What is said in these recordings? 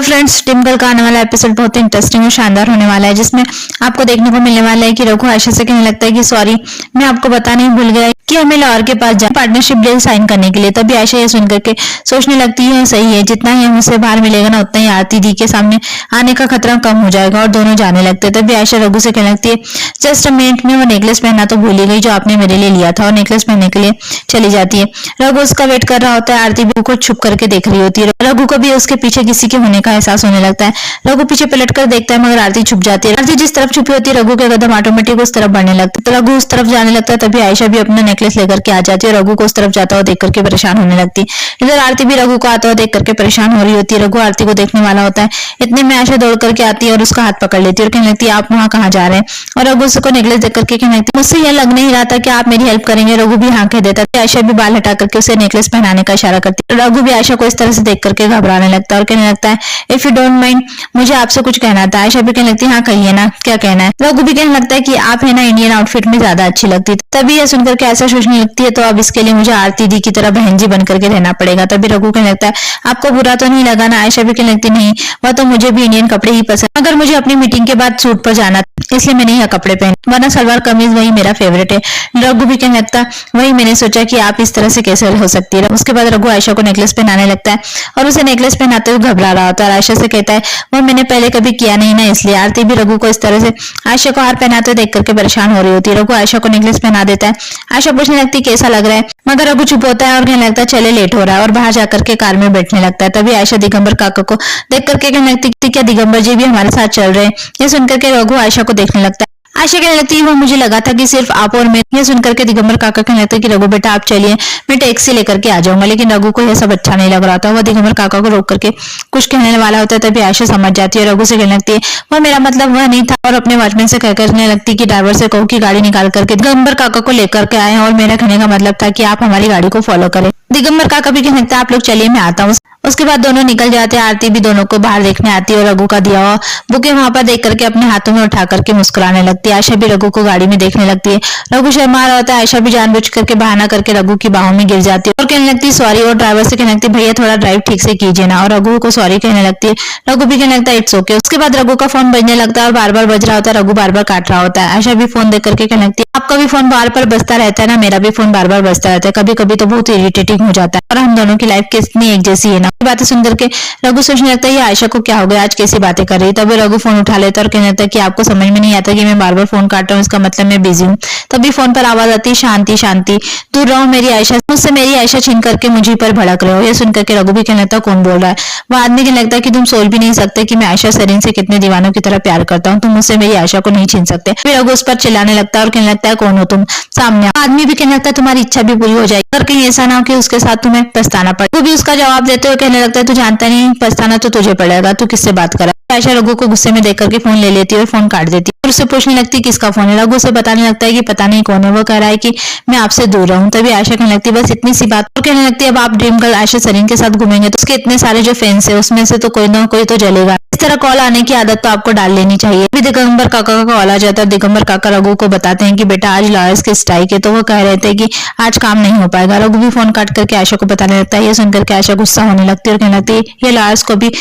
तो friends, team girl का आने वाला एपिसोड बहुत ही इंटरेस्टिंग और शानदार होने वाला है, जिसमें आपको देखने को मिलने वाला है कि रघु आयशा से कहने लगता है कि सॉरी, मैं आपको बताना ही भूल गया कि हमें लाहौर के पास जाए पार्टनरशिप डील साइन करने के लिए। तभी आयशा ये सुन करके सोचने लगती है सही है, जितना ही हमसे बाहर मिलेगा ना उतना ही आरती दी के सामने आने का खतरा कम हो जाएगा। और दोनों जाने लगते हैं। तभी आयशा रघु से कहने लगती है जस्ट अ मिनट, में वो नेकलेस पहनना तो भूल ही गई जो आपने मेरे लिए लिया था, और नेकलेस पहनने के लिए चली जाती है। रघु उसका वेट कर रहा होता है। आरती भी को छुप करके देख रही होती है। रघु को भी उसके पीछे किसी के होने का एहसास होने लगता है। रघु पीछे पलट कर देखता है मगर आरती छुप जाती है। आरती जिस तरफ छुपी होती है रघु के कदम ऑटोमेटिक उस तरफ बढ़ने लगते हैं। रघु उस तरफ जाने लगता है। तभी आयशा भी अपना नेकलेस लेकर के आ जाती है और रघु को उस तरफ जाता हुआ देख करके परेशान होने लगती है। इधर आरती भी रघु को आता हुआ देख करके परेशान हो रही होती है। रघु आरती को देखने वाला होता है। इतने में आयशा दौड़ करके आती है और उसका हाथ पकड़ लेती है और कहने लगती है आप वहाँ कहाँ जा रहे हैं। और रघु उसको नेकलेस देख करके कहने लगती है मुझसे यह लग नहीं रहा था कि आप मेरी हेल्प करेंगे। रघु भी हाँ कह देता है। आयशा भी बाल हटा करके उसे नेकलेस पहनाने का इशारा करती है। रघु भी आयशा को इस तरह से देख करके घबराने लगता है और कहने लगता है इफ यू डोंट माइंड, मुझे आपसे कुछ कहना था। आयशा भी कहने लगती है हाँ कहिए ना, क्या कहना है। रघु भी कहने लगता है कि आप है ना इंडियन आउटफिट में ज्यादा अच्छी लगती। तभी यह सुनकर के ऐसा सोचने लगती है तो अब इसके लिए मुझे आरती दी की तरह बहन जी बन करके रहना पड़ेगा। तभी रघु कहने लगता है आपको बुरा तो नहीं लगा ना। आयशा भी कहने लगती नहीं, वह तो मुझे भी इंडियन कपड़े ही पसंद, अगर मुझे अपनी मीटिंग के बाद सूट पर जाना इसलिए मैंने यह कपड़े पहने, वरना सलवार कमीज वही मेरा फेवरेट है। रघु भी कहने लगता वही मैंने सोचा कि आप इस तरह से कैसे हो सकती है। उसके बाद रघु आयशा को नेकलेस पहनाने लगता है और उसे नेकलेस पहनाते हुए घबरा रहा होता है। आयशा से कहता है वो मैंने पहले कभी किया नहीं ना इसलिए। आरती भी रघु को इस तरह से आयशा को हार पहनाते हुए देख करके परेशान हो रही होती है। रघु आयशा को नेकलेस पहना देता है। आयशा पूछने लगती है कैसा लग रहा है, मगर रघु चुप होता है और कहने लगता है चले लेट हो रहा है और बाहर जाकर के कार में बैठने लगता है। तभी आयशा दिगंबर काका को देख करके कहने लगती है क्या दिगंबर जी भी हमारे साथ चल रहे हैं। यह सुनकर के रघु आयशा को देखने लगता है। आयशा कहने लगती है वो मुझे लगा था कि सिर्फ आप और मैं। ये सुनकर के दिगंबर काका कहने लगता है कि रघु बेटा आप चलिए, मैं टैक्सी लेकर के आ जाऊंगा। लेकिन रघु को यह सब अच्छा नहीं लग रहा था। वह दिगंबर काका को रोक करके कुछ कहने वाला होता है। तभी आयशा समझ जाती है। रघु से कहने लगती है वह मेरा मतलब वह नहीं था, और अपने वॉचमैन से कहने लगती है कि ड्राइवर से कहो कि गाड़ी निकाल करके दिगंबर काका को लेकर के आए, और मेरा कहने का मतलब था कि आप हमारी गाड़ी को फॉलो करें। दिगंबर काका भी कहने लगता है आप लोग चलिए, मैं आता हूँ। उसके बाद दोनों निकल जाते हैं। आरती भी दोनों को बाहर देखने आती है और रघु का दिया हुआ बुके वहां पर देख करके अपने हाथों में उठा करके मुस्कुराने लगती है। आयशा भी रघु को गाड़ी में देखने लगती है। रघु शर्मा रहा होता है। आयशा भी जानबूझ करके बहाना करके रघु की बाहों में गिर जाती है और कहने लगती है सॉरी, और ड्राइवर से कहने लगती है भैया थोड़ा ड्राइव ठीक से कीजिए ना, और रघु को सॉरी कहने लगती है। रघु भी कहने लगता है इट्स ओके। उसके बाद रघु का फोन बजने लगता है और बार बार बज रहा होता है। रघु बार बार काट रहा होता है। आयशा भी फोन देख करके कहने लगती है आपका भी फोन बार बार बजता रहता है ना, मेरा भी फोन बार बार बजता रहता है, कभी कभी तो बहुत इरिटेटिंग हो जाता है, और हम दोनों की लाइफ कितनी एक जैसी है ना। बातें सुनकर के रघु सोचने लगता है ये आयशा को क्या हो गया, आज कैसी बातें कर रही है। तभी रघु फोन उठा लेता है और कहने लगता है कि आपको समझ में नहीं आता कि मैं बार बार फोन काट रहा हूँ, इसका मतलब मैं बिजी हूँ। तभी फोन पर आवाज आती है शांति शांति, दूर रहो मेरी आयशा, मुझसे मेरी आयशा छीन करके मुझे पर भड़क रहे हो। ये सुनकर के रघु भी कहने लगता है कौन बोल रहा है। वह आदमी कहने लगता है कि तुम सोच भी नहीं सकते कि मैं आयशा सरीन से कितने दीवानों की तरह प्यार करता हूँ, तुम मुझसे मेरी आयशा को नहीं छीन सकते। फिर रघु उस पर चिल्लाने लगता है और कहने लगता है कौन हो तुम, सामने आदमी भी कहने लगता है तुम्हारी इच्छा भी पूरी हो जाएगी, अगर कहीं ऐसा ना हो कि उसके साथ तुम्हें पछताना पड़े। वो भी उसका जवाब देते हुए कहने लगता है तू जानता नहीं पछताना तो तुझे पड़ेगा, तू किससे बात कर रहा है। आयशा रघु को गुस्से में देख करके फोन ले लेती है और फोन काट देती है और उससे पूछने लगती है किसका फोन है। रघु से बताने लगता है कि पता नहीं कौन है। वो कह रहा है कि मैं आपसे दूर रहूं। तभी आयशा कहने लगती है बस इतनी सी बात। और कहने लगती है अब आप ड्रीम गर्ल आयशा सरीन के साथ घूमेंगे तो उसके इतने सारे जो फैंस है उसमें से तो कोई ना कोई तो जलेगा। इस तरह कॉल आने की आदत तो आपको डाल लेनी चाहिए। अभी दिगंबर काका का कॉल आ जाता है। दिगंबर काका रघु को बताते हैं कि बेटा आज लॉयर्स की स्ट्राइक है, तो वो कह रहे थे कि आज काम नहीं हो पाएगा। रघु भी फोन काट करके आयशा को बताने लगता है। ये सुनकर के आयशा गुस्सा होने लगती है और कहने लगती है ये लॉयर्स को भी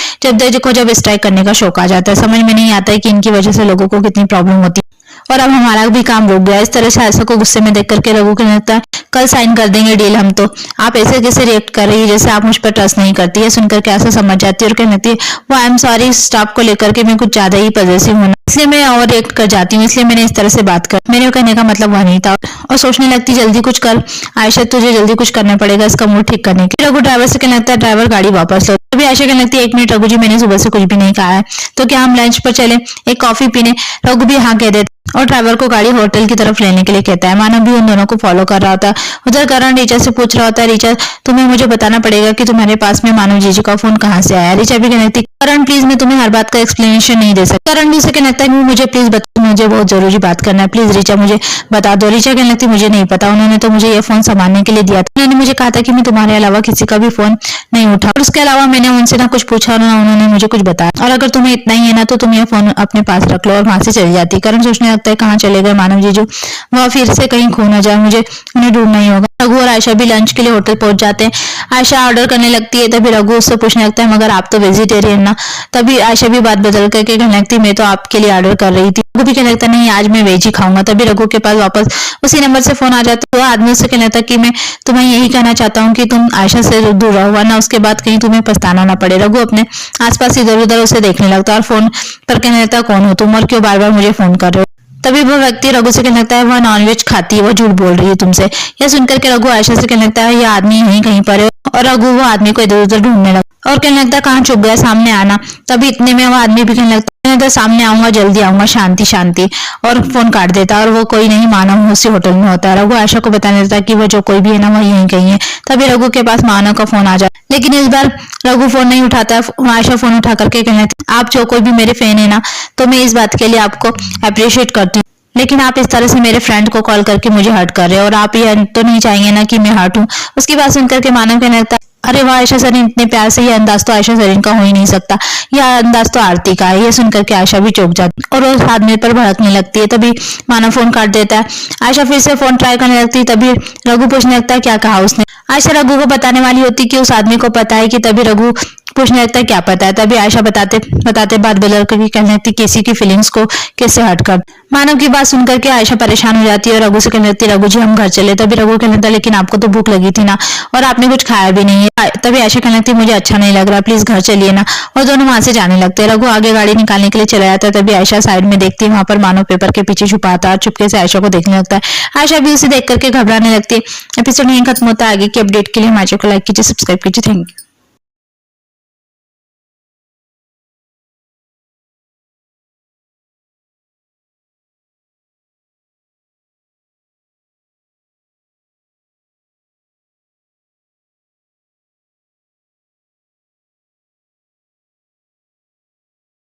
जब स्ट्राइक करने का शौक आ जाता है, समझ में नहीं आता है कि इनकी वजह से लोगों को कितनी प्रॉब्लम होती है, और अब हमारा भी काम रुक गया। इस तरह से आयशा को गुस्से में देख करके रघु कहने लगता है कल साइन कर देंगे डील हम, तो आप ऐसे कैसे रिएक्ट कर रही है जैसे आप मुझ पर ट्रस्ट नहीं करती है। सुनकर के ऐसा समझ जाती है और कहती है वो आई एम सॉरी, स्टाफ को लेकर के मैं कुछ ज्यादा ही पॉजिटिव हूं, इसलिए मैं ओवर रिएक्ट कर जाती हूँ, इसलिए मैंने इस तरह से बात कर, मेरे कहने का मतलब वह नहीं था। और सोचने लगती जल्दी कुछ कर आयशा, तुझे जल्दी कुछ करना पड़ेगा इसका मूड ठीक करने के। रघु ड्राइवर से कहने लगता है ड्राइवर गाड़ी वापस लो। तभी आयशा कहने लगती है एक मिनट रघु जी, मैंने सुबह से कुछ भी नहीं खाया है, तो क्या हम लंच पर चले एक कॉफी पीने। रघु भी हाँ कह देते और ड्राइवर को गाड़ी होटल की तरफ लेने के लिए कहता है। मानव भी उन दोनों को फॉलो कर रहा होता है। उधर करण रीचा से पूछ रहा होता है रीचा तुम्हें मुझे बताना पड़ेगा कि तुम्हारे पास में मानव जीजी का फोन कहाँ से आया। रीचा भी कहने लगती करण प्लीज मैं तुम्हें हर बात का एक्सप्लेनेशन नहीं दे सकता। करण भी उसे कहने लगता है मुझे प्लीज बता, मुझे बहुत जरूरी बात करना है, प्लीज रीचा मुझे बता दो। रीचा कहने लगती मुझे नहीं पता, उन्होंने तो मुझे ये फोन संभालने के लिए दिया था, उन्होंने मुझे कहा था कि मैं तुम्हारे अलावा किसी का भी फोन नहीं उठा, और उसके अलावा मैंने उनसे ना कुछ पूछा ना उन्होंने मुझे कुछ बताया, और अगर तुम्हें इतना ही है ना तो तुम ये फोन अपने पास रख लो और वहां से चली जाती। करण सोचने लगता है कहाँ चले गए मानव जीजू, वह फिर से कहीं खो न जाए, मुझे उन्हें ढूंढना ही होगा। रघु और आयशा भी लंच के लिए होटल पहुंच जाते हैं। आयशा ऑर्डर करने लगती है, तभी रघु उससे पूछने लगता है मगर आप तो वेजिटेरियन ना। तभी आयशा भी बात बदल करके कहने लगती मैं तो आपके लिए ऑर्डर कर रही थी। रघु भी कहने लगता नहीं आज मैं वेज ही खाऊंगा। तभी रघु के पास वापस उसी नंबर से फोन आ जाता है। वो आदमी उससे कहने लगता कि मैं तुम्हें यही कहना चाहता हूँ कि तुम आयशा से दूर रहो, वरना उसके बाद कहीं तुम्हें पछताना ना पड़े। रघु अपने आसपास इधर उधर उसे देखने लगता है और फोन पर कहने लगता कौन हो तुम और क्यों बार बार मुझे फोन कर रहे हो। तभी वो व्यक्ति रघु से कहने लगता है वह नॉनवेज खाती है, वो झूठ बोल रही है तुमसे। यह सुनकर के रघु आयशा से कहने लगता है यह आदमी यहीं कहीं पर है, और रघु वो आदमी को इधर उधर ढूंढने लगता और कहने लगता कहाँ छुप गया, सामने आना। तभी इतने में वो आदमी भी कहने लगता सामने आऊंगा, जल्दी आऊंगा, शांति शांति, और फोन काट देता है। और वो कोई नहीं मानव उसी होटल में होता है। रघु आयशा को बताने देता कि वो जो कोई भी है ना वह यहीं कहीं है। तभी रघु के पास मानव का फोन आ जाता है, लेकिन इस बार रघु फोन नहीं उठाता है। आयशा फोन उठा करके कहने लगती आप जो कोई भी मेरे फैन है ना, तो मैं इस बात के लिए आपको अप्रिशिएट करती हूँ, लेकिन आप इस तरह से मेरे फ्रेंड को कॉल करके मुझे हर्ट कर रहे हो, और आप ये तो नहीं चाहेंगे ना कि मैं हर्ट हूँ। उसकी बात सुनकर के मानव कहने लगता अरे वाह आयशा सरीन इतने प्यार से, ये अंदाज तो आयशा सरीन का हो ही नहीं सकता, यह अंदाज तो आरती का है। ये सुनकर के आयशा भी चौंक जाती और उस आदमी पर भड़कने लगती है। तभी मानव फोन काट देता है। आयशा फिर से फोन ट्राई करने लगती है। तभी रघु पूछने लगता है क्या कहा उसने। आयशा रघु को बताने वाली होती कि उस आदमी को पता है कि, तभी रघु पूछने लगता है क्या पता है। तभी आयशा बताते बताते बात बदल कर कहने लगती किसी की फीलिंग्स को कैसे हर्ट कर। मानव की बात सुनकर के आयशा परेशान हो जाती है और रघु से कहने लगती रघु जी हम घर चले। तभी रघु कहने लगता लेकिन आपको तो भूख लगी थी ना, और आपने कुछ खाया भी नहीं है। तभी आयशा कहने लगती मुझे अच्छा नहीं लग रहा, प्लीज घर चलिए ना, और दोनों वहां से जाने लगते हैं। रघु आगे गाड़ी निकालने के लिए चला जाता है। तभी आयशा साइड में देखती है, वहां पर मानव पेपर के पीछे छुपाता है और चुपके से आयशा को देखने लगता है। आयशा भी उसे देख करके घबराने लगती है। एपिसोड यहीं खत्म होता है। आगे की अपडेट के लिए हमारे चैनल को लाइक कीजिए, सब्सक्राइब कीजिए। Thank you.